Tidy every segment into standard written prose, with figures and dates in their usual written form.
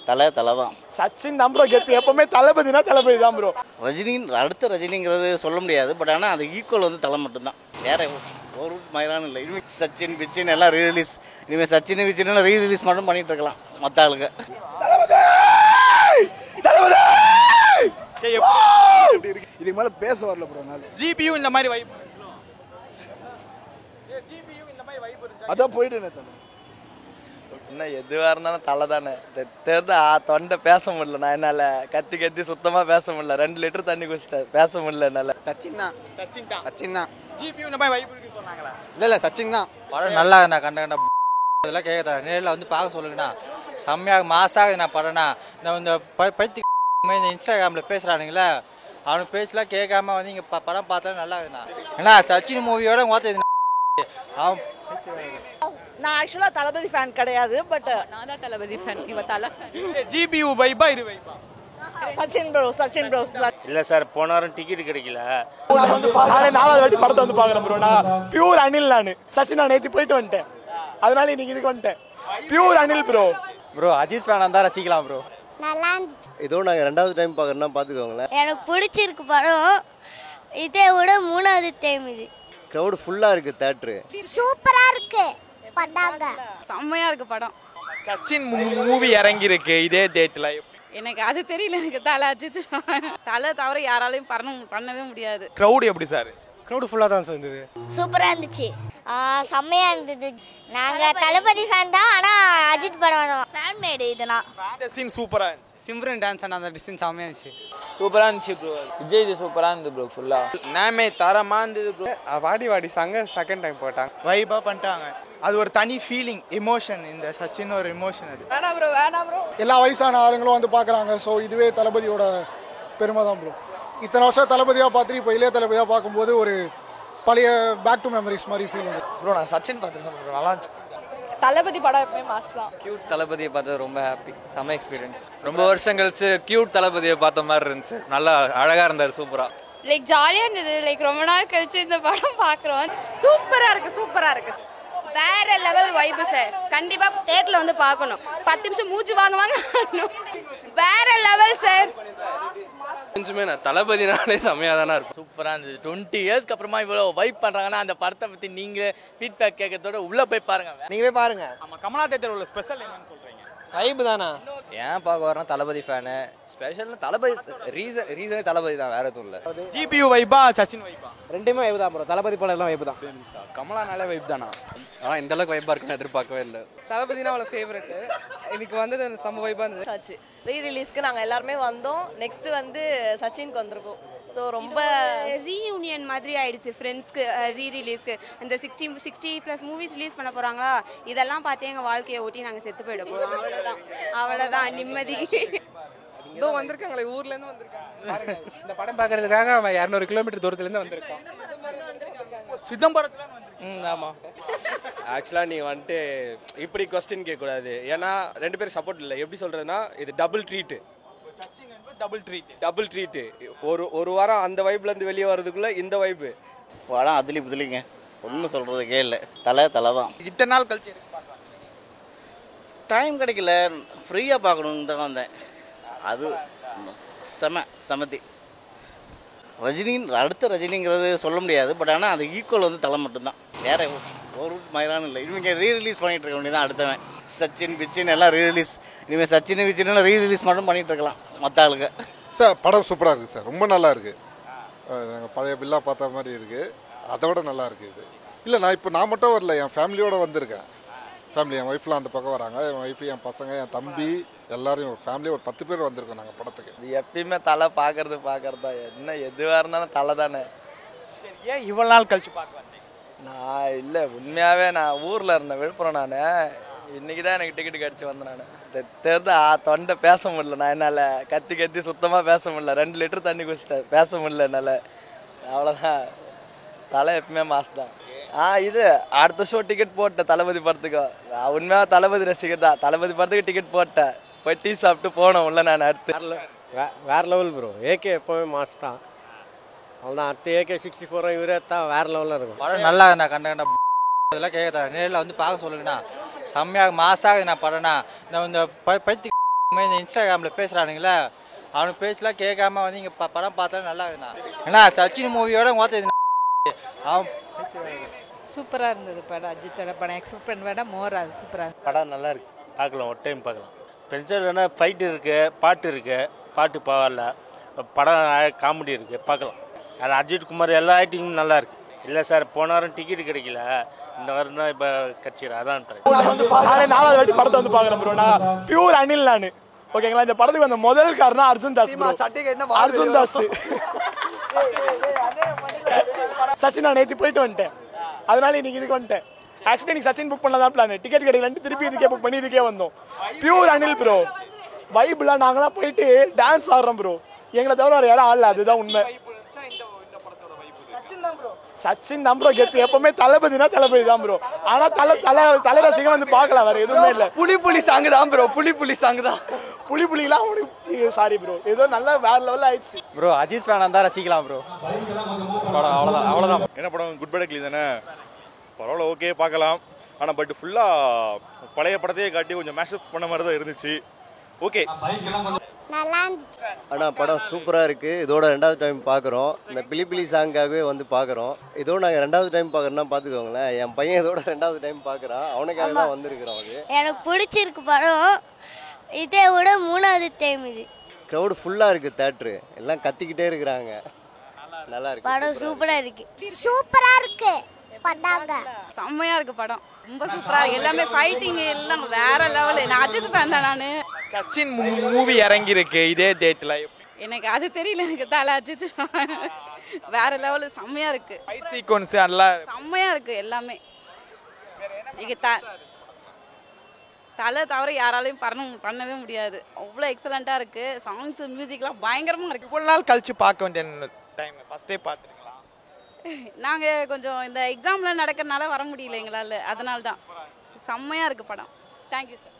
தலை தான். சச்சின் தான் ப்ரோ கெத்து. எப்பவுமே தளபதினா தளபதி தான் ப்ரோ. ரஜினி அடுத்த ரஜினிங்கிறது சொல்ல முடியாது. பட் ஆனால் அது ஈக்குவல் வந்து தலை மட்டும்தான். வேற ஒரு மயிரானும் இல்லை. இனிமேல் சச்சின் பிச்சின் எல்லாம் ரீரிலீஸ். இனிமேல் சச்சின் பிச்சின் ரீரிலீஸ் மட்டும் பண்ணிட்டு இருக்கலாம் மற்ற ஆளுங்க. இதுக்கு மேலே பேச வரல ப்ரோ. ஜிபியூ இந்த மாதிரி வைப் அதான் போயிட்டு இன்னும் எதுவாக இருந்தாலும் தலை தானே. தெரிஞ்சா தொண்டை பேச முடியல. நான் என்னால் கத்தி சுத்தமாக பேச முடியல. 2 லிட்டர் தண்ணி குடிச்சிட்டேன். பேச முடியல என்னால். சச்சின் தான். ஜிபியூ இந்த மாதிரி வைப் இருக்கு சொன்னாங்களா? இல்லை சச்சின் தான். படம் நல்லா கண்ட இதெல்லாம் கேட்குறேன். நேரில் வந்து பார்க்க சொல்லுங்கண்ணா. செம்மையாக மாசாக நான் படம்னா இந்த பைத்தி இந்த இன்ஸ்டாகிராமில் பேசுகிறானுங்களே அவனுக்கு பேசலாம் கேட்காம வந்து இங்கே படம் பார்த்தா நல்லா இருக்குண்ணா. ஏன்னா சச்சின் மூவியோட மொத்தம் அவன் நான் ஆக்சுவலா தளபதி ஃபேன் கிடையாது. பட் நான் தான் தளபதி ஃபேன். இவ தல ஃபேன். ஜிபியூ வைபா இது வைபா? சச்சின் ப்ரோ. இல்லை சார், போன வாரம் டிக்கெட் கிடைக்கல. நானே 4வது வாட்டி படத்தை வந்து பார்க்குறேன் ப்ரோ. நான் பியூர் அனில். நான் சச்சின் நான் நேற்று போயிட்டு வந்துட்டேன். அதனால இன்னைக்கு இதுக்கு வந்துட்டேன். Pure Anil bro. அஜித் ஃபேனாக இருந்தால் ரசிக்கலாம் ப்ரோ. நல்லா இருந்துச்சு. இதோ நாங்கள் 2வது டைம் பார்க்குறோன்னா பார்த்துக்கோங்களேன். எனக்கு பிடிச்சிருக்கு படம். இதை விட 3வது டைம் இது. க்ரௌடு ஃபுல்லாக இருக்குது தேட்ரு. சூப்பரா இருக்கு படாங்க. செம்மையா இருக்கு படம். சச்சின் மூவி இறங்கி இருக்கு இதே டேட்ல. எனக்கு அது தெரியல. எனக்கு தலை அஜித் தலை தவிர யாராலையும் பண்ணவே முடியாது. கிரௌட் எப்படி சார்? க்ரௌடு ஃபுல்லாக தான் சார் இருந்தது. சூப்பரா இருந்துச்சு. செம்மையா இருந்தது. நாங்க தளபதி ஃபேன் தான். ஆனா அஜித் படம் தான் ஃபேன் மேடு. இதெல்லாம் இந்த சீன் சூப்பரா இருந்துச்சு. சிம்ரன் டான்ஸ் அந்த டிஸ்டன்ஸ் செம்மையாக இருந்துச்சு. சூப்பராக இருந்துச்சு ப்ரோ. விஜய் இது சூப்பராக இருந்தது ப்ரோ. ஃபுல்லாக நேமே தரமாக இருந்தது ப்ரோ. வாடி சாங்க செகண்ட் டைம் போட்டாங்க. வைபா பண்ணிட்டாங்க. அது ஒரு தனி ஃபீலிங், எமோஷன். இந்த சச்சின் ஒரு எமோஷன். அது வேணாம் ப்ரோ. எல்லா வயசான ஆளுங்களும் வந்து பார்க்குறாங்க. ஸோ இதுவே தளபதியோட பெருமை தான் ப்ரோ. இத்தனை வருஷம் தளபதியாக பார்த்துட்டு இப்போ இளைய தளபதியாக பார்க்கும்போது ஒரு பழைய பேக் டு மெமரிஸ் மாதிரி ஃபீல் வந்து ப்ரோ. நான் சச்சின் பார்த்துருக்கேன் ப்ரோ. நல்லா இருந்துச்சு. தளபதி படம் எப்பவுமே மாஸ் தான். கியூட் தளபதியை பார்த்தது ரொம்ப ஹாப்பி. செம்ம எக்ஸ்பீரியன்ஸ். ரொம்ப வருஷம் கழிச்சு கியூட் தளபதியை பார்த்த மாதிரி இருந்துச்சு. நல்லா அழகாக இருந்தார். சூப்பராக லைக் ஜாலியா இருந்தது. லைக் ரொம்ப நாள் கழிச்சு இந்த படம் பாக்குறோம். சூப்பரா இருக்கு. வேற லெவல் வைப் சார். கண்டிப்பா தியேட்டர்ல வந்து பார்க்கணும். 10 நிமிஷம் மூச்சு வாங்க வேற லெவல் சார். கொஞ்சமே நான் தளபதினாலே செம்மையாக தானே இருக்கும். சூப்பராக இருந்தது. 20 இயர்ஸ்க்கு அப்புறமா இவ்வளோ வைப் பண்ணுறாங்கன்னா அந்த படத்தை பற்றி நீங்கள் ஃபீட்பேக் கேட்கறதோட உள்ளே போய் பாருங்கள். நீங்கள் போய் பாருங்கள். ஆமா, கமலா தேட்டர் உள்ள ஸ்பெஷல் என்னன்னு சொல்றீங்க? வைப் தானா? ஏன் பார்க்க வரேன்? தளபதி ஃபேனு. ஸ்பெஷல்னா தளபதி. ரீசனே தளபதி தான், வேற எதுவும் இல்லை. ஜிபியூ வைபா சச்சின் வைபா? ரெண்டுமே வைப் தான் ப்ரோ. தளபதி படம் எல்லாம் வைப் தான். கமலானாலே வைப் தானா? ஆனால் இந்த அளவுக்கு வைப்பாக இருக்குன்னு எதிர்பார்க்கவே இல்லை. தளபதினா அவளோட ஃபேவரட். இன்னைக்கு வந்தது அந்த செம்ம வைபா இருந்தது. சச்சி ரீ ரிலீஸ்க்கு நாங்கள் எல்லாருமே வந்தோம். நெக்ஸ்ட் வந்து சச்சினுக்கு வந்திருக்கோம். ஸோ ரொம்ப ரீயூனியன் மாதிரி ஆயிடுச்சு ஃப்ரெண்ட்ஸ்க்கு. ரீ ரிலீஸ்க்கு இந்த 60+ மூவிஸ் ரிலீஸ் பண்ண போறாங்களா? இதெல்லாம் பார்த்து எங்க வாழ்க்கையை ஓட்டி நாங்கள் செத்து போயிட போறோம். அவ்வளோதான் நிம்மதி. இதோ வந்திருக்காங்களே, ஊர்ல இருந்து வந்திருக்காங்க. இந்த படம் பார்க்கறதுக்காக 200 கிலோமீட்டர் தூரத்துலேருந்து வந்திருக்கோம். சிதம்பரத்துல. ஆமாம். ஆக்சுவலாக நீங்கள் வந்துட்டு இப்படி கொஸ்டின் கேட்கக்கூடாது. ஏன்னா 2 பேரும் சப்போர்ட் இல்லை. எப்படி சொல்கிறதுனா இது டபுள் ட்ரீட்டு. ஒரு வாரம் அந்த வைப்லேருந்து வெளியே வர்றதுக்குள்ளே இந்த வைப்பு படம் அதுலி புதுலிங்க. ஒன்றும் சொல்கிறதுக்கே இல்லை. தலை தான். இத்தனை நாள் கழிச்சு டைம் கிடைக்கல. ஃப்ரீயாக பார்க்கணுன்னு தான் வந்தேன். அது சமத்தி. ரஜினி அடுத்த ரஜினிங்கிறது சொல்ல முடியாது. பட் ஆனால் அது ஈக்குவல் வந்து தலை மட்டும்தான். வேற ஒரு மயிரானும் இல்லை. இனிமேல் ரீரிலீஸ் பண்ணிட்டு இருக்க வேண்டியதான் அடுத்தவன். சச்சின் பிச்சின் எல்லாம் ரீரிலீஸ். இனிமேல் சச்சின் பிச்சின் ரீரிலீஸ் மட்டும் பண்ணிட்டு இருக்கலாம் மற்ற ஆளுங்க. சார் படம் சூப்பராக இருக்குது சார். ரொம்ப நல்லா இருக்குது. நாங்கள் பழைய பில்லா பார்த்த மாதிரி இருக்குது. அதை விட நல்லா இருக்குது இது. இல்லை நான் மட்டும் வரல. என் ஃபேமிலியோடு வந்திருக்கேன். என் ஒய்ஃப்லாம் அந்த பக்கம் வராங்க. என் ஒய்ஃபு, என் பசங்க, என் தம்பி எல்லாரையும் ஃபேமிலியாக ஒரு 10 பேர் வந்திருக்கோம் நாங்கள் படத்துக்கு. இது எப்பயுமே தலை பார்க்கறதா. என்ன எதுவாக இருந்தாலும் தலை தானே. சரி, ஏன் இவ்வளோ நாள் கழிச்சு பார்க்க வந்தீங்க? நான் இல்லை, உண்மையாகவே நான் ஊரில் இருந்தேன், விழுப்புரம். நான் இன்றைக்கி தான் எனக்கு டிக்கெட்டு கிடச்சி வந்தேன். நான் தெரிஞ்சா தொண்டை பேச முடியல. நான் என்னால் கத்தி சுத்தமாக பேச முடியல. 2 லிட்டர் தண்ணி குடிச்சிட்டேன். பேச முடியல என்னால். அவ்வளோதான். தலை எப்பவுமே மாசு தான். இது அடுத்த ஷோ டிக்கெட் போட்டேன் தளபதி படத்துக்கு. நான் உண்மையாக தளபதி ரசிகர் தான். தளபதி படத்துக்கு டிக்கெட் போட்டேன். போய் டீ சாப்பிட்டு போனோம் உள்ள. நான் அடுத்து வேற லெவல் ப்ரோ. ஏகே எப்போவுமே மாஸ் தான். அவ்வளோதான். அடுத்து ஏகே 64 இவரே தான் வேற லெவலில் இருக்கும். படம் நல்லா கண்ட இதெல்லாம் கேட்குறேன். நேரில் வந்து பார்க்க சொல்லுங்கண்ணா. செம்மையாக மாசாக நான் படம்னா இந்த பைத்தி இந்த இன்ஸ்டாகிராமில் பேசுகிறானுங்களே அவனுக்கு பேசலாம் கேட்காம வந்து இங்கே படம் பார்த்தாலும் நல்லா இருக்குண்ணா. ஏன்னா சச்சின் மூவியோட மொத்தம் அவன் சூப்பராக இருந்தது படம். அஜித்தோட படம் எக்ஸ்பெக்ட் பண்ண விட மோர் அது சூப்பராக படம் நல்லா இருக்கு, பார்க்கலாம், ஒரு டைம் பார்க்கலாம். ஃப்ரெண்ட்ஸில் வேணா ஃபைட் இருக்கு, பாட்டு இருக்கு, பாட்டு பரவாயில்ல, படம் காமெடி இருக்கு, பார்க்கலாம். அது அஜித் குமார் எல்லா ஆக்டிங்கும் நல்லா இருக்கு. இல்லை சார் போன வாரம் டிக்கெட் கிடைக்கல, இந்த வாரம் தான் இப்போ கட்சியில் அதான். 4வது வாட்டி படத்தை வந்து பார்க்குறேன் ப்ரோ. நான் பியூர் அனில் நான் ஓகேங்களா. இந்த படத்துக்கு வந்த முதல் காரணம் அர்ஜுன் தாஸ் ப்ரோ. அர்ஜுன் தாஸ் சச்சின் நான் நேற்று போயிட்டு வந்துட்டேன், அதனால இன்னைக்கு இதுக்கு வந்துட்டேன். ஆக்சுவலி இன்னைக்கு சச்சின் புக் பண்ணதான் பிளான், டிக்கெட் கிடைக்கலன்ட்டு திருப்பி இதுக்கே புக் பண்ணி இதுக்கே வந்தோம். Pure Anil bro. வைப்லாம் நாங்களாம் போயிட்டு டான்ஸ் ஆடுறோம் ப்ரோ. எங்களை தவிர வேறு யாரும் ஆடல, அதுதான் உண்மை. சச்சின் தான் ப்ரோ கெத்து. எப்பவுமே தளபதினா தளபதி தான் ப்ரோ. ஆனா தலை ரசிகம் வந்து பார்க்கலாம், வேற எதுவுமே இல்லை. புலி சாங் தான் ப்ரோ. புலி சாங் தான். புலிலாம் அவனுக்கு சாரி ப்ரோ, ஏதோ நல்லா வேற லெவலில் ஆயிடுச்சு ப்ரோ. அஜித் ஃபேனாக தான் ரசிக்கலாம் ப்ரோ. படம் அவ்வளோதான். என்ன படம் குட் பேட் கிளி தானே, பரவாயில்ல, ஓகே பார்க்கலாம். ஆனால் பட் ஃபுல்லாக பழைய படத்தையே காட்டி கொஞ்சம் மேஷப் பண்ண மாதிரி தான் இருந்துச்சு. ஓகே நல்லா இருந்துச்சு. ஆனால் படம் சூப்பராக இருக்குது. இதோட 2வது டைம் பார்க்குறோம். இந்த பிலிபிலி சாங்காகவே வந்து பார்க்குறோம். இதோட நாங்கள் 2வது டைம் பார்க்குறோன்னா பார்த்துக்கோங்களேன். என் பையன் இதோட 2வது டைம் பார்க்குறான், அவனுக்காக தான் வந்திருக்கிறோம். அது எனக்கு பிடிச்சிருக்கு படம். இதை விட 3வது டைம் இது. க்ரௌடு ஃபுல்லாக இருக்குது, தேட்ரு எல்லாம் கத்திக்கிட்டே இருக்கிறாங்க. நல்லா இருக்கு படம். சூப்பராக இருக்கு. சூப்பராக இருக்கு பட்டாங்க. செம்மையாக இருக்குது படம். ரொம்ப சூப்பராக இருக்குது. எல்லாமே ஃபைட்டிங் எல்லாம் வேற லெவலு. நான் அஜித் ஃபேன் தான். நான் சச்சின் மூவி இறங்கியிருக்கு இதே டேட்டில். எனக்கு அது தெரியல, எனக்கு தலை அஜித் வேற லெவலு. செம்மையாக இருக்குது. ஃபைட் சீக்வன்ஸ் எல்லாம் செம்மையாக இருக்குது எல்லாமே. இங்கே தலை தவிர யாராலையும் பண்ணவே முடியாது. அவ்வளோ எக்ஸலண்ட்டாக இருக்குது. சாங்ஸ் மியூசிக்லாம் பயங்கரமாக இருக்குது. இவ்வளோ நாள் கழிச்சு பார்க்க வேண்டிய டைம் ஃபஸ்ட்டே பார்த்துருங்களா? நாங்கள் கொஞ்சம் இந்த எக்ஸாமில் நடக்கிறனால வர முடியல எங்களால், அதனால தான். செம்மையாக இருக்குது படம். Thank you sir.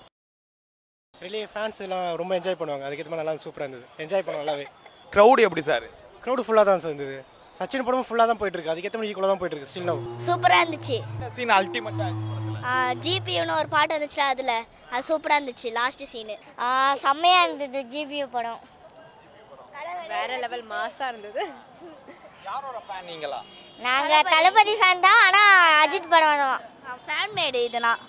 வெளியே ஃபேன்ஸ் எல்லாம் ரொம்ப என்ஜாய் பண்ணுவாங்க, அதுக்கேற்ற மாதிரி நல்லா சூப்பராக இருந்தது. என்ஜாய் பண்ணுவோம் நல்லாவே. க்ரௌடு எப்படி சார்? க்ரௌடு ஃபுல்லாக தான் சார் இருந்தது. சச்சின் படமும் ஃபுல்லாக தான் போயிட்டு இருக்கு, அதுக்கேற்ற மாதிரி ஈக்குவலாக தான் போயிட்டு இருக்கு. ஸ்டில் நவ் சூப்பராக இருந்துச்சு. சீன் அல்டிமேட்டாக. ஜிபியூன்னு ஒரு பாட்டு வந்துச்சு, அதில் அது சூப்பராக இருந்துச்சு. லாஸ்ட் சீனு செம்மையாக இருந்தது. ஜிபியூ படம் வேற லெவல் மாஸாக இருந்தது. யாரோட ஃபேன் நீங்களா? நாங்கள் தளபதி ஃபேன் தான், ஆனால் அஜித் படம் தான் ஃபேன் மேடு. இதெல்லாம்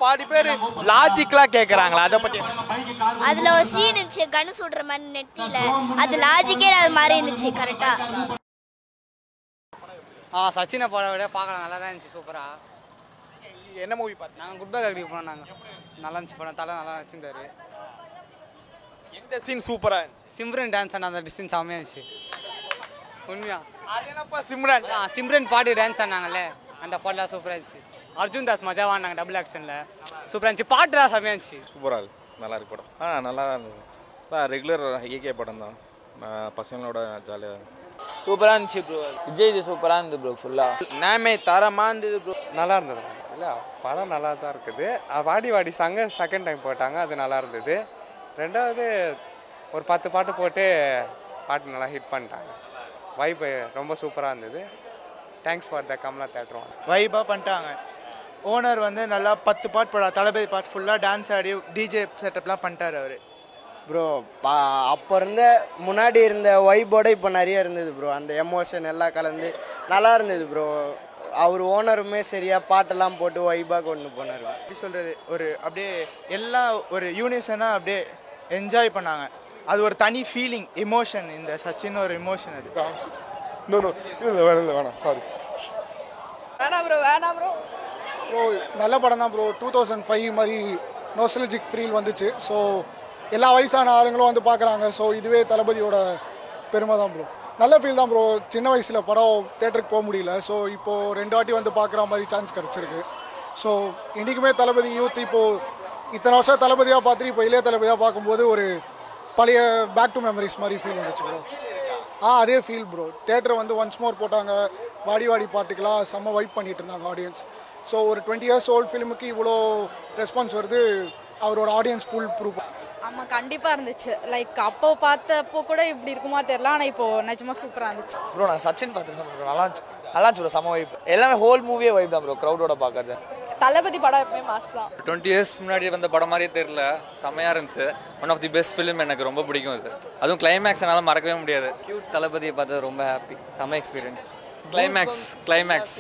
பாதி பேர் லாஜிக்லாம் கேட்குறாங்களா, அதை பற்றி? அதில் ஒரு சீன் இருந்துச்சு, கண்ணு சுடுற மாதிரி நெத்தியில். அது லாஜிக்கே அது மாதிரி இருந்துச்சு கரெக்டாக. சச்சினை படம் விட பார்க்கலாம், நல்லா தான் இருந்துச்சு. சூப்பராக. என்ன மூவி பார்த்து? நாங்கள் குட் பேக் அடிக்க போனோம். நாங்கள் நல்லா இருந்துச்சு படம். தலை நல்லா வச்சுருந்தாரு. எந்த சீன் சூப்பராக இருந்துச்சு? சிம்ரன் டான்ஸ் ஆன அந்த டிஸ்டன் செம்மையாக இருந்துச்சு. உண்மையா? அது என்னப்பா சிம்ரன்? சிம்ரன் பாட்டு டான்ஸ் ஆனாங்களே, அந்த பாட்டுலாம் சூப்பராக இருந்துச்சு. அர்ஜுன் தாஸ் மஜா வாங்கினாங்க டபுள் ஆக்ஷனில். சூப்பராக இருந்துச்சு. பாட்டு தான் செம்மையாக இருந்துச்சு. சூப்பராக இருக்கு, நல்லா இருக்கு படம். நல்லா இருந்தது. ரெகுலர் ஏகே படம் தான், பசங்களோட ஜாலியாக. சூப்பராக இருந்துச்சு ப்ரோ. விஜய் சூப்பராக இருந்தது ப்ரோ. ஃபுல்லாக நேமே தரமாக இருந்தது ப்ரோ. நல்லா இருந்தது. இல்லை படம் நல்லா தான் இருக்குது. வாடி வாடி சாங்க செகண்ட் டைம் போட்டாங்க, அது நல்லா இருந்தது. 2வது ஒரு 10 பாட்டு போட்டு பாட்டு நல்லா ஹிட் பண்ணிட்டாங்க. வைப் ரொம்ப சூப்பராக இருந்தது. தேங்க்ஸ் ஃபார் த கமலா தேட்டரும். வைபாக பண்ணிட்டாங்க. ஓனர் வந்து நல்லா 10 பாட்டு போடா, தளபதி பாட்டு ஃபுல்லாக டான்ஸ் ஆடி டிஜே செட்டப்லாம் பண்ணிட்டார் அவர். ப்ரோ அப்போ இருந்த முன்னாடி இருந்த வைபோட இப்போ நிறைய இருந்தது ப்ரோ. அந்த எமோஷன் எல்லாம் கலந்து நல்லா இருந்தது ப்ரோ. அவர் ஓனருமே சரியாக பாட்டெல்லாம் போட்டு வைபாக கொண்டு போனார். எப்படி சொல்கிறது, ஒரு அப்படியே எல்லாம் ஒரு யூனிசனாக அப்படியே என்ஜாய் பண்ணாங்க. அது ஒரு தனி ஃபீலிங், எமோஷன். இந்த சச்சின் ஒரு எமோஷன். அது வேணாம் சாரி வேணாம் ப்ரோ. நல்ல படம் தான் ப்ரோ. 2005 மாதிரி நோஸ்டால்ஜிக் ஃபீல் வந்துச்சு. ஸோ எல்லா வயசான ஆளுங்களும் வந்து பார்க்குறாங்க. ஸோ இதுவே தளபதியோட பெருமை தான் ப்ரோ. நல்ல ஃபீல் தான் ப்ரோ. சின்ன வயசில் படம் தேட்டருக்கு போக முடியல, ஸோ இப்போது 2 வாட்டி வந்து பார்க்குற மாதிரி சான்ஸ் கிடச்சிருக்கு. ஸோ இன்றைக்குமே தளபதி யூத் இப்போது இத்தனை வருஷம் தளபதியாக பார்த்துட்டு இப்போ இளைய தளபதியாக பார்க்கும்போது ஒரு பழைய பேக் டு மெமரிஸ் மாதிரி ஃபீல் வந்துச்சு ப்ரோ. அதே ஃபீல் ப்ரோ. தேட்டர் வந்து ஒன்ஸ் மோர் போட்டாங்க. வாடி வாடி பாட்டுக்கெலாம் செம்ம வைப் பண்ணிட்டு இருந்தாங்க ஆடியன்ஸ். ஸோ ஒரு 20 years ஓல்டு ஃபிலிமுக்கு இவ்வளோ ரெஸ்பான்ஸ் வருது, அவரோட ஆடியன்ஸ் பூல் ப்ரூவ். ஆமாம், கண்டிப்பாக இருந்துச்சு. லைக் அப்போ பார்த்தப்போ கூட இப்படி இருக்குமா தெரியல, ஆனால் இப்போ நிஜமாக சூப்பராக இருந்துச்சு ப்ரோ. நான் சச்சின் பார்த்துருக்கேன் ப்ரோ. நல்லா இருந்துச்சு ப்ரோ. செம்ம வைப். எல்லாமே ஹோல் மூவியே வைப் தான் ப்ரோ. க்ரௌடோட பார்க்கறது தளபதி படம் எப்பவுமே மாஸ் தான். 20 இயர்ஸ் முன்னாடி வந்த படம் மாதிரியே தெரியல, செம்மையாக இருந்துச்சு. One of the best film, எனக்கு ரொம்ப பிடிக்கும் இது. அதுவும் கிளைமேக்ஸ் என்னால் மறக்கவே முடியாது. கியூட் தளபதியை பார்த்தது ரொம்ப ஹாப்பி, செம்ம எக்ஸ்பீரியன்ஸ். கிளைமேக்ஸ்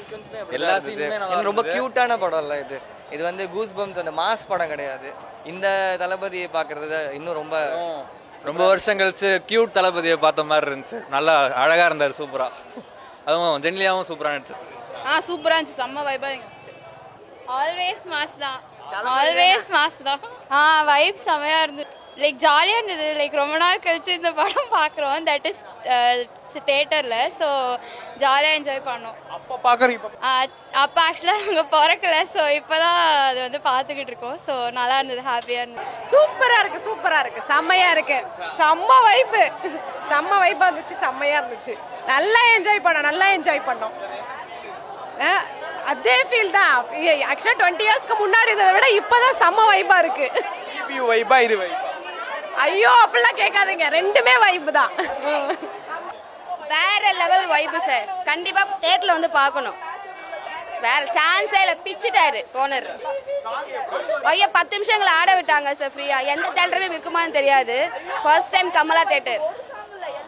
எல்லா சீனுமே ரொம்ப க்யூட்டான படம் இல்லை இது. இது வந்து கூஸ் பம்ஸ் அந்த மாஸ் படம் கிடையாது. இந்த தளபதியை பார்க்கறது இன்னும் ரொம்ப வருஷம் கழிச்சு கியூட் தளபதியை பார்த்த மாதிரி இருந்துச்சு. நல்லா அழகாக இருந்தார், சூப்பராக. அதுவும் ஜென்லியாவும் சூப்பராக இருந்துச்சு. சூப்பராக இருந்துச்சு, செம்ம வைபாக இருந்துச்சு. ஆல்வேஸ் மாஸ் தான். வைப் செமையாக இருந்தது. லைக் ஜாலியாக இருந்தது. லைக் ரொம்ப நாள் கழிச்சு இந்த படம் பார்க்குறோம். தட் இஸ் தியேட்டரில். ஸோ ஜாலியாக என்ஜாய் பண்ணோம். அப்போ ஆக்சுவலாக நாங்கள் பிறக்கல. ஸோ இப்போ தான் அது வந்து பார்த்துக்கிட்டு இருக்கோம். ஸோ நல்லா இருந்தது, ஹாப்பியாக இருந்தது. சூப்பராக இருக்கு, செம்மையாக இருக்கு. செம்ம வைப்பாக இருந்துச்சு, செம்மையாக இருந்துச்சு. நல்லா என்ஜாய் பண்ணோம். அதே ஃபீல் தான். ஆக்சுவலாக 20 இயர்ஸ்க்கு முன்னாடி இருந்ததை விட இப்போதான் செம்ம வைப்பாக இருக்கு. ஐயோ அப்படிலாம் கேட்காதீங்க, ரெண்டுமே வைப்பு தான். வேற லெவல் வைப்பு சார். கண்டிப்பாக தேட்டரில் வந்து பார்க்கணும். வேற சான்ஸே இல்லை, பிச்சுட்டாரு ஓனர். ஐயா 10 நிமிஷம் எங்களை ஆட விட்டாங்க சார் ஃப்ரீயாக. எந்த தேட்டருமே இருக்குமான்னு தெரியாது. ஃபர்ஸ்ட் டைம் கமலா தேட்டர்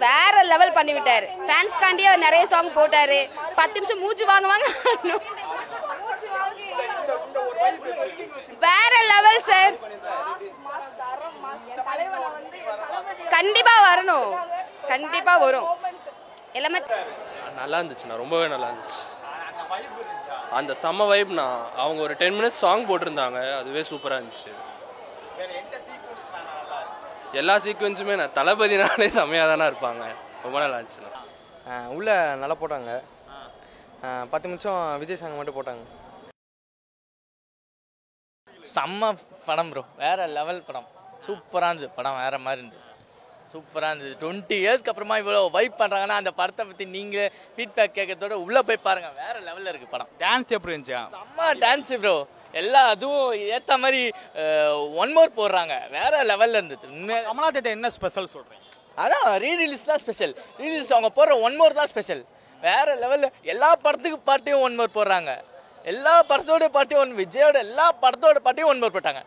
வேற லெவல் பண்ணி விட்டாரு. ஃபேன்ஸ்காண்டியே நிறைய சாங் போட்டாரு. 10 நிமிஷம் மூச்சு வாங்க வேற லெவல் சார். கண்டிப்பா வரும் எல்லாமே. நல்லா இருந்துச்சுண்ணா, ரொம்பவே நல்லா இருந்துச்சு. அந்த செம்ம வைப்னா. அவங்க ஒரு 10 மினிட்ஸ் சாங் போட்டிருந்தாங்க, அதுவே சூப்பராக இருந்துச்சு. எல்லா சீக்வன்ஸுமே நான் தளபதினாலே செம்மையாக தானே இருப்பாங்க. ரொம்ப நல்லா இருந்துச்சுண்ணா. உள்ள நல்லா போட்டாங்க. 10 நிமிஷம் விஜய் சாங் மட்டும் போட்டாங்க. செம்ம படம் ப்ரோ, வேற லெவல் படம். சூப்பராக இருந்துச்சு படம், வேற மாதிரி இருந்துச்சு, சூப்பராக இருந்துச்சு. 20 இயர்ஸ்க்கு அப்புறமா இவ்வளோ வைப் பண்ணுறாங்கன்னா அந்த படத்தை பற்றி நீங்கள் ஃபீட்பேக் கேட்கறதோட உள்ளே போய் பாருங்கள், வேற லெவலில் இருக்குது படம். டான்ஸ் எப்படி இருந்துச்சா? செம்ம டான்ஸு ப்ரோ. அதுவும் ஏற்ற மாதிரி ஒன் மோர் போடுறாங்க, வேற லெவலில் இருந்துச்சு. உண்மையாக கமலா தேட்டர் என்ன ஸ்பெஷல் சொல்கிறேன்? அதான் ரீரிலீஸ் தான் ஸ்பெஷல். ரீரிலீஸ் அவங்க போடுற ஒன் மோர் தான் ஸ்பெஷல். வேற லெவலில் எல்லா படத்துக்கு பாட்டையும் ஒன் மோர் போடுறாங்க. எல்லா படத்தோட பாட்டையும் விஜயோட எல்லா படத்தோட பாட்டையும் ஒன் மோர் போட்டாங்க.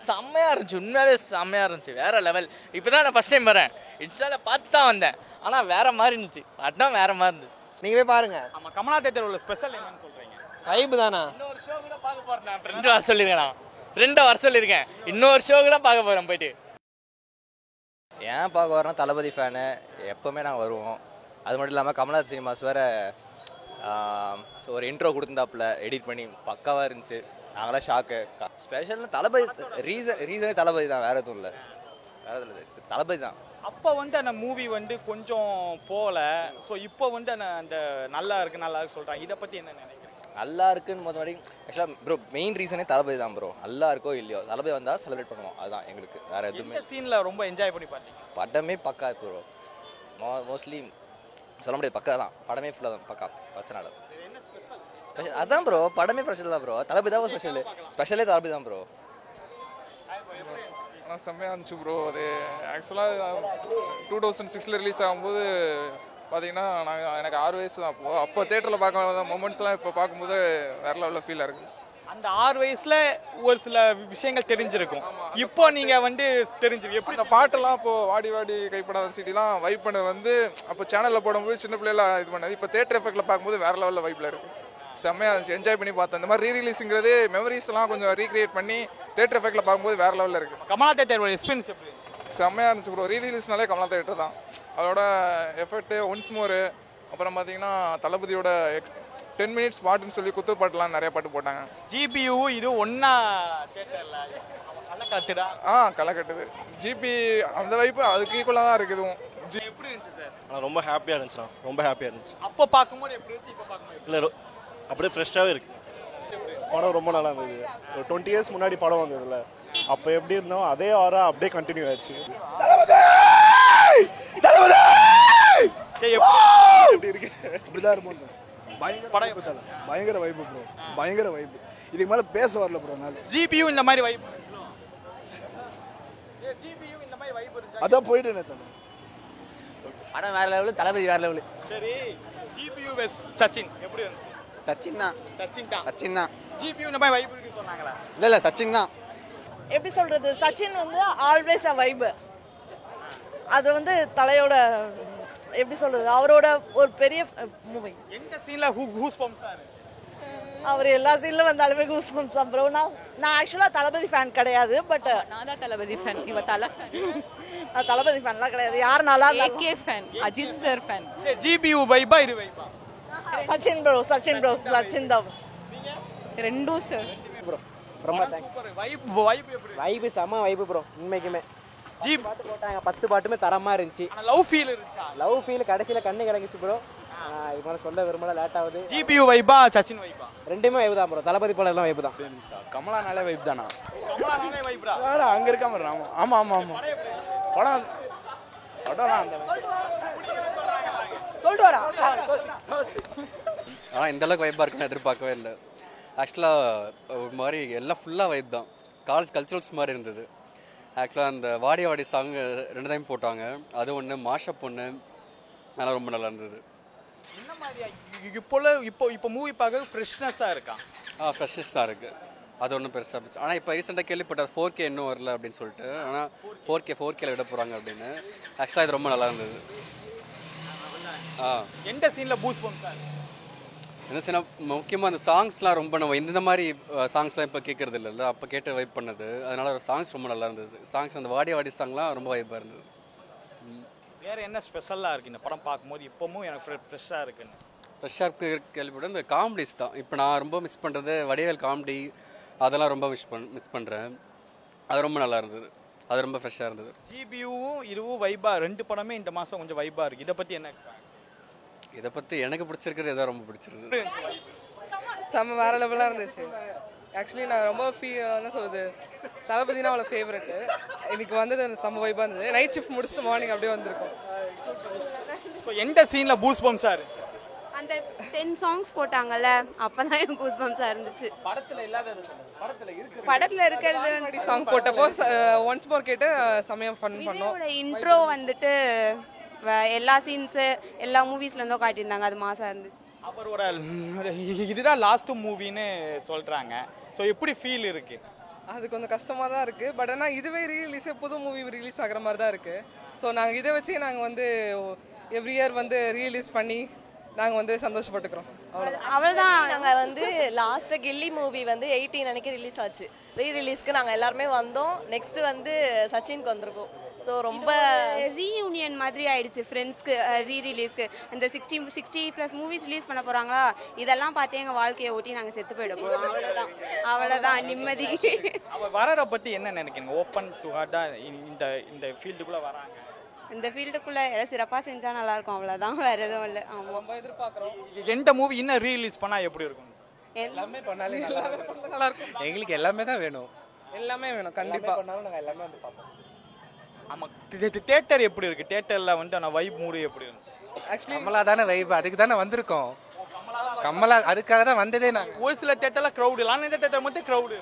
செம்மையாக இருந்துச்சு, உண்மையாலே செம்மையாக இருந்துச்சு, வேற லெவல். இப்போ தான் நான் ஃபர்ஸ்ட் டைம் வரேன், இன்ஸ்டாவில் பார்த்து தான் வந்தேன். ஆனால் வேற மாதிரி இருந்துச்சு, படம் வேற மாதிரி இருந்துச்சு. நீங்கள் போய் பாருங்க. ஆமாம், கமலா தேட்டர் உள்ள ஸ்பெஷல் என்னன்னு சொல்கிறீங்க? வைப்பு தானா? இன்னொரு ஷோ கூட பார்க்க போகிறேன். நான் ஃப்ரெண்டை வர சொல்லியிருக்கேன். இன்னொரு ஷோ கூட பார்க்க போகிறேன் போயிட்டு. ஏன் பார்க்க வரோம்? தளபதி ஃபேனு, எப்போவுமே நாங்கள் வருவோம். அது மட்டும் இல்லாமல் கமலா சினிமாஸ் வேறு ஒரு இன்ட்ரோ கொடுத்துருந்தாப்புல எடிட் பண்ணி பக்காவாக இருந்துச்சு. நாங்களாம் ஷாக்கு. ஸ்பெஷல்னு தளபதி ரீசனே தளபதி தான், வேறு எதுவும் இல்லை. தளபதி தான். அப்போ வந்து அந்த மூவி வந்து கொஞ்சம் போகல. ஸோ இப்போ வந்து அந்த நல்லா இருக்கு சொல்கிறாங்க. இதை பற்றி என்ன நினைக்கிறீங்க? நல்லா இருக்குன்னு மொத்தம் வரைக்கும் ஆக்சுவலாக ப்ரோ மெயின் ரீசனே தளபதி தான் ப்ரோ. நல்லா இருக்கோ இல்லையோ தளபதி வந்தால் செலிப்ரேட் பண்ணுவோம், அதுதான் எங்களுக்கு. வேறு எதுவுமே சீனில் ரொம்ப என்ஜாய் பண்ணி பார்த்தீங்க? படமே பக்கா ப்ரோ. மோஸ்ட்லி சொல்ல முடியாது, பக்கா தான். படமே ஃபுல்லாக தான் பக்கா, பிரச்சனை இல்லை. ஸ்பெஷல் அதான் ப்ரோ, படமே ஸ்பெஷல் தான் ப்ரோ. தளபதி தான் ஸ்பெஷலே தளபதி தான் ப்ரோ. ஆனால் செம்மையாக இருந்துச்சு ப்ரோ. அது ஆக்சுவலாக 2006 ரிலீஸ் ஆகும்போது பார்த்தீங்கன்னா எனக்கு 6 வயசு தான். அப்போ தேட்டரில் பார்க்க மொமெண்ட்ஸ்லாம் இப்போ பார்க்கும்போது வேற லெவலில் ஃபீலாக இருக்குது. அந்த 6 வயசில் ஒரு சில விஷயங்கள் தெரிஞ்சிருக்கும், இப்போ நீங்கள் வந்து தெரிஞ்சிருக்கு. எப்படி அந்த பாட்டெல்லாம் இப்போது வாடி வாடி கைப்படாத சிட்டிலாம் வைப் பண்ணது வந்து அப்போ சேனலில் போடும்போது சின்ன பிள்ளைலாம் இது பண்ணது. இப்போ தேட்டர் எஃபெக்டில் பார்க்கும்போது வேறு லெவலில் வைப்பில் இருக்குது. செம்மையாக இருந்துச்சு, என்ஜாய் பண்ணி பார்த்தேன். இந்த மாதிரி ரீரிலீஸுங்கிறது மெமரிஸ்லாம் கொஞ்சம் ரீக்ரியேட் பண்ணி தேட்டர் எஃபெக்டில் பார்க்கும்போது வேறு லெவலில் இருக்குது. கமலா தேட்டர் எக்ஸ்பீரியன்ஸ் எப்படி? செம்மையாக இருந்துச்சு ப்ரோ. ரீரிலீஸ்னாலே கமலா தேட்டர் தான். அதோட எஃபெக்ட்டு ஒன்ஸ் மோரு. அப்புறம் பார்த்தீங்கன்னா தளபதியோட 10 மினிட்ஸ் பாட்டுன்னு சொல்லி குத்து பாட்டுலாம் நிறைய பாட்டு போட்டாங்க. ஜிபியூ இது ஒன்றா தேட்டரில் களை கட்டுடா. களை கட்டுது. ஜிபி அந்த வைப்பு அதுக்கு ஈக்குவலாக தான் இருக்குது. எப்படி இருந்துச்சு சார்? ஆனால் ரொம்ப ஹாப்பியாக இருந்துச்சுண்ணா, ரொம்ப ஹாப்பியாக இருந்துச்சு. அப்போ பார்க்கும்போது எப்படி இருந்துச்சு, இப்போ பார்க்கும்போது? இல்லை அப்படியே ஃப்ரெஷ்ஷாகவே இருக்குது. படம் ரொம்ப நல்லா இருந்தது. ஒரு 20 இயர்ஸ் முன்னாடி படம் வந்ததில்ல, அப்போ எப்படி இருந்தோம் அதே ஆரா அப்படியே கண்டினியூ ஆச்சு. எப்படி இருக்கு? இப்படிதான் இருப்போம். பயங்கர வைப்பு ப்ரோ, பயங்கர வைப்பு. இதுக்கு மேலே பேச வரல ப்ரோ. ஜிபியூ இந்த மாதிரி வைப்பு அதான் போயிட்டு நேற்று படம் வேற லெவலு, தளபதி வேற லெவலு. சரி, ஜிபியூ வெஸ் சச்சின் எப்படி இருந்துச்சு? சச்சின் தான். சச்சின் தான். சச்சின் தான். ஜிபியூ இந்த மாதிரி வைப் இருக்குன்னு சொன்னாங்களா? இல்லை சச்சின் தான். எப்படி சொல்றது, சச்சின் வந்து ஆல்வேஸ் அ வைப். அது வந்து தலையோட எப்படி சொல்றது, அவரோட ஒரு பெரிய மூவி. எந்த சீன்ல ஹூஸ் பம்ப்ஸா இருக்கு? அவர் எல்லா சீன்ல வந்தாலுமே கூஸ் பம்ப்ஸ் தான் ப்ரோ. நான் ஆக்சுவலா தளபதி ஃபேன் கிடையாது, பட் நான் தான் தளபதி ஃபேன். இவ தல ஃபேன். நான் தளபதி ஃபேன்லாம் கிடையாது. யார் நல்லா AK fan, Ajith sir fan. GPU வைபா இரு வைபா? சச்சின் ப்ரோ, சச்சின் தான். ரெண்டும் சார். ப்ரோ ரொம்ப தேங்க்ஸ். வைப் செம்ம வைப் ப்ரோ. உண்மைக்குமே பாட்டு போட்டாங்க, 10 பாட்டுமே தரமா இருந்துச்சு. லவ் ஃபீல் இருந்துச்சா? லவ் ஃபீல் கடைசியில கண்ணு கிடங்குச்சு ப்ரோ. இப்போ சொல்ல விரும்பல, லேட் ஆகுது. ஜிபியூ வைபா சச்சின் வைபா? ரெண்டுமே வைப் தான் ப்ரோ. தளபதி படம் எல்லாம் வைப் தான். கமலானாலே வைப் தானா? கமலானாலே வைப்ரா? அங்க இருக்காம ஆமா ஆமா ஆமா ஆமா படம் படம்லாம் அந்த சொல்லிட்டு வாடா. ஆனால் இந்த அளவுக்கு வைப்பாக இருக்குன்னு எதிர்பார்க்கவே இல்லை. ஆக்சுவலாக ஒரு மாதிரி எல்லாம் ஃபுல்லாக வைப் தான். காலேஜ் கல்ச்சுரல்ஸ் மாதிரி இருந்தது. ஆக்சுவலாக அந்த வாடி வாடி சாங் 2 டைம் போட்டாங்க. அது ஒன்று, மாஷப் ஒன்று, அதெல்லாம் ரொம்ப நல்லா இருந்தது. என்ன மாதிரியா இப்போ மூவி பார்க்க ஃப்ரெஷ்னஸாக இருக்கா? ஃப்ரெஷ்னஸ் தான் இருக்குது. அது ஒன்றும் பெருசாக இருந்துச்சு. ஆனால் இப்போ ரீசெண்டாக கேள்விப்பட்டார் 4K இன்னும் வரல அப்படின்னு சொல்லிட்டு. ஆனால் 4Kல விட போகிறாங்க அப்படின்னு. ஆக்சுவலாக இது ரொம்ப நல்லா இருந்தது. எந்த சீனில் பூஸ் பம்ப்ஸா இருக்கு? என்ன சீனா முக்கியமாக அந்த சாங்ஸ்லாம் ரொம்ப நம்ம இந்த மாதிரி சாங்ஸ்லாம் இப்போ கேட்குறது இல்லைல்ல, அப்போ கேட்டு வைப் பண்ணது. அதனால சாங்ஸ் ரொம்ப நல்லா இருந்தது. சாங்ஸ் அந்த வாடி வாடி சாங்லாம் ரொம்ப வைப்பாக இருந்தது. வேறு என்ன ஸ்பெஷலாக இருக்குது இந்த படம் பார்க்கும்போது இப்போவும் எனக்கு ஃப்ரெஷ்ஷாக இருக்குன்னு? ஃப்ரெஷ்ஷாக கேள்விப்பட்ட இந்த காமெடிஸ் தான். இப்போ நான் ரொம்ப மிஸ் பண்ணுறது வடிவேல் காமெடி. அதெல்லாம் ரொம்ப மிஸ் பண்ணுறேன். அது ரொம்ப நல்லா இருந்தது. அது ரொம்ப ஃப்ரெஷ்ஷாக இருந்தது. ஜிபியூவும் இதுவும் வைபா, 2 படமே இந்த மாதம் கொஞ்சம் வைபாக இருக்குது. இதை பற்றி என்ன? இதை பற்றி எனக்கு பிடிச்சிருக்கிறது எதாவது ரொம்ப பிடிச்சிருந்தது. செம்ம வேற லெவலாக இருந்துச்சு. ஆக்சுவலி நான் ரொம்ப என்ன சொல்கிறது, தளபதினா அவ்வளோ ஃபேவரெட்டு. இன்னைக்கு வந்தது செம்ம வைபாக இருந்தது. நைட் ஷிஃப்ட் முடிச்சுட்டு மார்னிங் அப்படியே வந்திருக்கோம். ஸோ எந்த சீனில் பூஸ் பம்ப்ஸாக இருந்துச்சு? அந்த 10 சாங்ஸ் போட்டாங்கல்ல, அப்பதான் எனக்கு கூஸ் பம்ப்ஸா இருந்துச்சு. படத்துல இருக்கிறது சாங் போட்டப்போ ஒன்ஸ் மோர் கேட்டு செமையா ஃபன் பண்ணோம். இன்ட்ரோ வந்துட்டு எல்லா சீன்ஸ் எல்லா மூவிஸ்ல இருந்தோ காட்டியிருந்தாங்க. அது மாசா இருந்துச்சு. அவரோட இதுதான் லாஸ்ட் மூவின்னு சொல்றாங்க. ஸோ எப்படி ஃபீல் இருக்கு? அது கொஞ்சம் கஷ்டமாக தான் இருக்குது. பட் ஆனால் இதுவே ரீரிலீஸே புது மூவி ரிலீஸ் ஆகிற மாதிரி தான் இருக்குது. ஸோ நாங்கள் இதை வச்சு நாங்கள் வந்து எவ்ரி இயர் வந்து ரீரிலீஸ் பண்ணி நாங்கள் வந்து சந்தோஷப்பட்டுக்கிறோம். அவ்வளோதான். நாங்கள் வந்து லாஸ்ட்டாக கில்லி மூவி வந்து 18 அன்னைக்கு ரிலீஸ் ஆச்சு. ரீரிலீஸ்க்கு நாங்கள் எல்லாருமே வந்தோம். நெக்ஸ்ட்டு வந்து சச்சினுக்கு வந்திருக்கோம். ஸோ ரொம்ப ரீயூனியன் மாதிரி ஆயிடுச்சு ஃப்ரெண்ட்ஸ்க்கு. ரீரிலீஸ்க்கு இந்த 60+ மூவிஸ் ரிலீஸ் பண்ண போகிறாங்களா, இதெல்லாம் பார்த்து எங்கள் வாழ்க்கையை ஓட்டி நாங்கள் செத்து போயிட போகிறோம். அவ்வளோதான் நிம்மதி. அவர் வரரை பற்றி என்ன நினைக்கிறீங்க? ஓப்பன் டு ஹார்ட்டாக இந்த ஃபீல்டுக்குள்ளே வராங்க. இந்த ஃபீல்டுக்குள்ளே எதாவது சிறப்பாக செஞ்சால் நல்லாயிருக்கும். அவ்வளோதான், வேறு எதுவும் இல்லை. ஆமாம், ரொம்ப எதிர்பார்க்குறோம். எந்த மூவி இன்னும் ரீரிலீஸ் பண்ணால் எப்படி இருக்கும்? எல்லாமே பண்ணாலே நல்லா இருக்கும். எங்களுக்கு எல்லாமே தான் வேணும். எல்லாமே வேணும் கண்டிப்பாக. பண்ணாலும் நாங்கள் எல்லாமே வந்து பார்ப்போம். ஆமாம், தேட்டர் எப்படி இருக்குது? தேட்டரில் வந்து அந்த வைப் மூடு எப்படி இருந்துச்சு? ஆக்சுவலி கமலா தானே வைப், அதுக்கு தானே வந்திருக்கோம். கமலா அதுக்காக தான் வந்ததே. நாங்கள் ஒரு சில தேட்டரில் க்ரௌடு இல்லை, ஆனால் இந்த தேட்டர் மட்டும் க்ரௌடு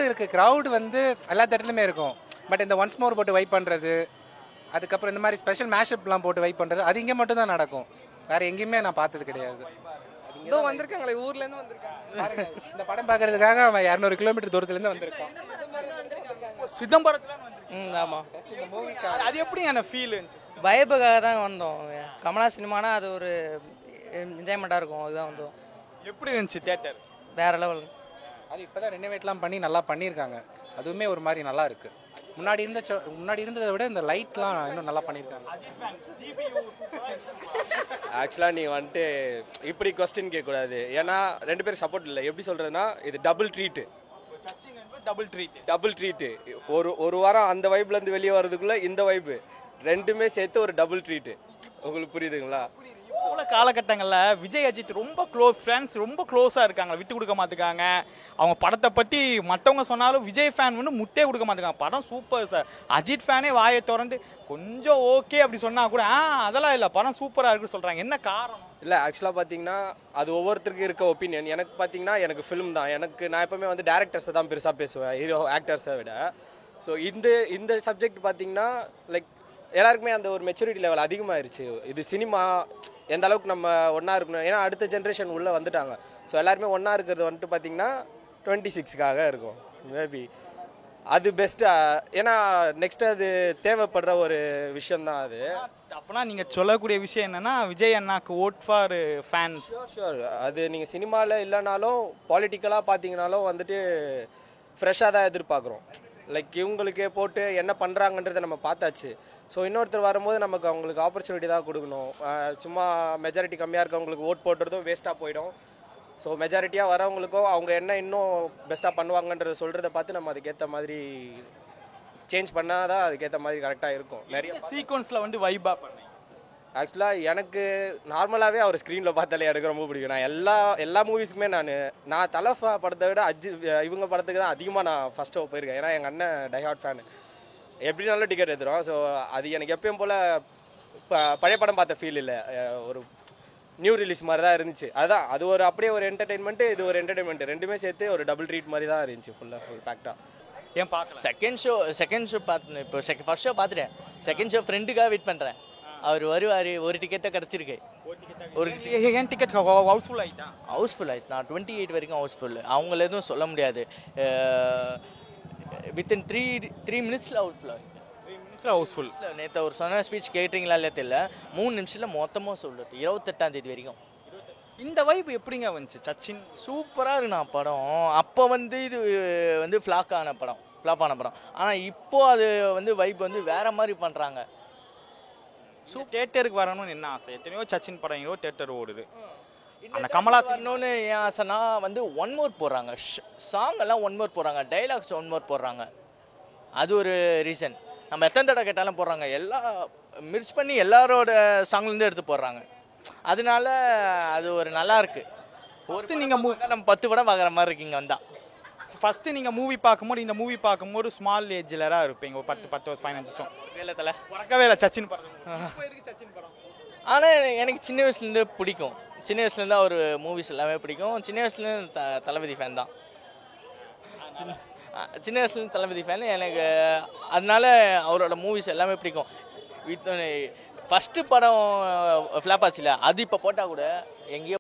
இருக்குது. க்ரௌடு வந்து எல்லா தேட்டர்லையுமே இருக்கும். பட் இந்த ஒன்ஸ் மோர் போட்டு வைப் பண்ணுறது, அதுக்கப்புறம் இந்த மாதிரி ஸ்பெஷல் மேஷப்லாம் போட்டு வைப் பண்ணுறது, அது இங்கே மட்டும் தான் நடக்கும். வேறு எங்கேயுமே நான் பார்த்தது கிடையாது. இதோ வந்திருக்காங்களே, ஊர்லேருந்து வந்திருக்காங்க. இந்த படம் பார்க்கறதுக்காக அவன் 200 கிலோமீட்டர் தூரத்துலேருந்து வந்திருக்கான். சிதம்பரத்தில். ஆமாம். அது எப்படி அந்த ஃபீல் இருந்துச்சு? வைபுக்காக தான் வந்தோம். கமலா சினிமானா அது ஒரு என்ஜாய்மெண்ட்டாக இருக்கும். அதுதான் வந்தோம். எப்படி இருந்துச்சு தேட்டர்? வேற லெவல். அது இப்போ தான் ரெனோவேட்லாம் பண்ணி நல்லா பண்ணியிருக்காங்க. அதுவுமே ஒரு மாதிரி நல்லா இருக்குது. முன்னாடி இருந்ததை விட இந்த லைட்லாம் இன்னும் நல்லா பண்ணியிருக்காங்க. ஆக்சுவலாக நீங்கள் வந்துட்டு இப்படி கொஸ்டின் கேட்கக்கூடாது. ஏன்னா 2 பேரும் சப்போர்ட் இல்லை. எப்படி சொல்கிறதுனா இது டபுள் ட்ரீட்டு. ஒரு வாரம் அந்த வைப்லேருந்து வெளியே வர்றதுக்குள்ளே இந்த வைப்பு ரெண்டுமே சேர்த்து ஒரு டபுள் ட்ரீட்டு. உங்களுக்கு புரியுதுங்களா? சில காலகட்டங்களில் விஜய் அஜித் ரொம்ப ஃப்ரெண்ட்ஸ் ரொம்ப க்ளோஸாக இருக்காங்க, விட்டு கொடுக்க மாட்டுக்காங்க. அவங்க படத்தை பற்றி மற்றவங்க சொன்னாலும் விஜய் ஃபேன் வந்து முட்டே கொடுக்க மாட்டுக்காங்க. படம் சூப்பர் சார். அஜித் ஃபேனே வாயை திறந்து கொஞ்சம் ஓகே அப்படி சொன்னால் கூட அதெல்லாம் இல்லை, படம் சூப்பராக இருக்குன்னு சொல்கிறாங்க. என்ன காரணம்? இல்லை, ஆக்சுவலாக பார்த்தீங்கன்னா அது ஒவ்வொருத்தருக்கு இருக்க ஒப்பீனியன். எனக்கு பார்த்தீங்கன்னா எனக்கு ஃபிலிம் தான். நான் எப்போவுமே வந்து டேரக்டர்ஸை தான் பெருசாக பேசுவேன், ஹீரோ ஆக்டர்ஸை விட. ஸோ இந்த சப்ஜெக்ட் பார்த்தீங்கன்னா லைக் எல்லாருக்குமே அந்த ஒரு மெச்சூரிட்டி லெவல் அதிகமாகிருச்சு. இது சினிமா எந்த அளவுக்கு நம்ம ஒன்றா இருக்கணும். ஏன்னா அடுத்த ஜென்ரேஷன் உள்ளே வந்துட்டாங்க. ஸோ எல்லாருமே ஒன்றா இருக்கிறது வந்துட்டு பார்த்தீங்கன்னா 26க்காக இருக்கும் மேபி அது பெஸ்ட்டு. ஏன்னா நெக்ஸ்ட் அது தேவைப்படுற ஒரு விஷயந்தான் அது. அப்போனா நீங்கள் சொல்லக்கூடிய விஷயம் என்னன்னா விஜய் அண்ணாக்கு ஓட் ஃபார் ஃபேன்ஸ். ஷோர், அது நீங்கள் சினிமாவில் இல்லைனாலும் பாலிட்டிக்கலாக பார்த்தீங்கனாலும் வந்துட்டு ஃப்ரெஷ்ஷாக தான் எதிர்பார்க்குறோம். லைக் இவங்களுக்கே போட்டு என்ன பண்ணுறாங்கன்றதை நம்ம பார்த்தாச்சு. ஸோ இன்னொருத்தர் வரும்போது நமக்கு அவங்களுக்கு ஆப்பர்ச்சுனிட்டி தான் கொடுக்கணும். சும்மா மெஜாரிட்டி கம்மியாக இருக்கவங்களுக்கு ஓட் போடுறதும் வேஸ்ட்டாக போயிடும். ஸோ மெஜாரிட்டியாக வரவங்களுக்கும் அவங்க என்ன இன்னும் பெஸ்ட்டாக பண்ணுவாங்கன்றத சொல்கிறத பார்த்து நம்ம அதுக்கேற்ற மாதிரி சேஞ்ச் பண்ணால் தான் அதுக்கேற்ற மாதிரி கரெக்டாக இருக்கும். நிறைய சீக்வன்ஸில் வந்து வைபாக பண்ணேன். ஆக்சுவலாக எனக்கு நார்மலாகவே அவர் ஸ்க்ரீனில் பார்த்தாலே எனக்கு ரொம்ப பிடிக்கும். நான் எல்லா மூவிஸுக்குமே நான் தலை படத்தை விட இவங்க படத்துக்கு தான் அதிகமாக நான் ஃபர்ஸ்ட் ஷோ போயிருக்கேன். ஏன்னா எங்கள் அண்ணன் டைஹார்ட் ஃபேனு, எப்படினாலும் டிக்கெட் எடுத்துரும். ஸோ அது எனக்கு எப்பயும் போல் பழைய படம் பார்த்த ஃபீல் இல்லை, ஒரு நியூ ரிலீஸ் மாதிரி தான் இருந்துச்சு. அதுதான் அது ஒரு அப்படியே ஒரு என்டர்டெயின்மெண்ட்டு, இது ஒரு என்டர்டெயின்மெண்ட், ரெண்டுமே சேர்த்து ஒரு டபுள் ட்ரீட் மாதிரி தான் இருந்துச்சு ஃபுல் பேக்டாக. ஏன் பார்க்கலாம் செகண்ட் ஷோ பார்த்து இப்போ ஃபர்ஸ்ட் ஷோ பார்த்துட்டேன். செகண்ட் ஷோ ஃப்ரெண்டுக்காக வெயிட் பண்ணுறேன். அவர் வருவார், ஒரு டிக்கெட்டை கிடச்சிருக்கு. ஒரு ஏன் டிக்கெட் ஹவுஸ்ஃபுல் ஆகிட்டா? ஹவுஸ்ஃபுல் ஆகிட்டு நான் 28 வரைக்கும் ஹவுஸ்ஃபுல். அவங்கள எதுவும் சொல்ல முடியாது. வித்தின் த்ரீ மினிட்ஸில் ஹவுஸ்ஃபுல் ஆகிட்டு. ஹவுஸ்ஃபுல். நேற்று அவர் சொன்ன ஸ்பீச் கேட்டிங்களா இல்லையா தெரியல, 3 நிமிஷத்தில் மொத்தமாக சொல்லிட்டு 28ஆம் தேதி வரைக்கும். இந்த வைப் எப்படிங்க வந்துச்சு? சச்சின் சூப்பராக இருக்குண்ணா படம். அப்போ வந்து இது வந்து ஃப்ளாப் ஆன படம். ஆனால் இப்போ அது வந்து வைப் வந்து வேற மாதிரி பண்ணுறாங்க. தியேட்டருக்கு வரணும்னு என்ன ஆசை? எத்தனையோ சச்சின் படம் தியேட்டர் ஓடுது. அந்த கமலா இன்னொன்று ஏன் ஆசைனா வந்து 1 மோர் போடுறாங்க, சாங் எல்லாம் 1 மோர் போடுறாங்க, டைலாக்ஸ் 1 மோர் போடுறாங்க. அது ஒரு ரீசன். நம்ம எத்தனை தடவை கேட்டாலும் போடுறாங்க, எல்லாம் மிக்ஸ் பண்ணி எல்லாரோட சாங்லேருந்து எடுத்து போடுறாங்க. அதனால அது ஒரு நல்லா இருக்கு. நீங்கள் நம்ம 10 படம் பார்க்குற மாதிரி இருக்கீங்க வந்தால். ஃபஸ்ட்டு நீங்கள் மூவி பார்க்கும்போது இந்த மூவி பார்க்கும்போது ஸ்மால் ஏஜ்லராக இருப்பீங்க, ஒரு 10 வருஷம் 15 வருஷம் வேலை தலை பிறக்கவே இல்லை சச்சின் படம். சச்சின் படம் ஆனால் எனக்கு சின்ன வயசுலேருந்து பிடிக்கும். சின்ன வயசுலேருந்து அவர் மூவிஸ் எல்லாமே பிடிக்கும். சின்ன வயசுலேருந்து தளபதி ஃபேன் தான். சின்ன வயசுலேருந்து தளபதி ஃபேன் எனக்கு. அதனால அவரோட மூவிஸ் எல்லாமே பிடிக்கும். ஃபஸ்ட்டு படம் ஃப்ளாப் ஆச்சுல, அது இப்போ போட்டால் கூட எங்கேயோ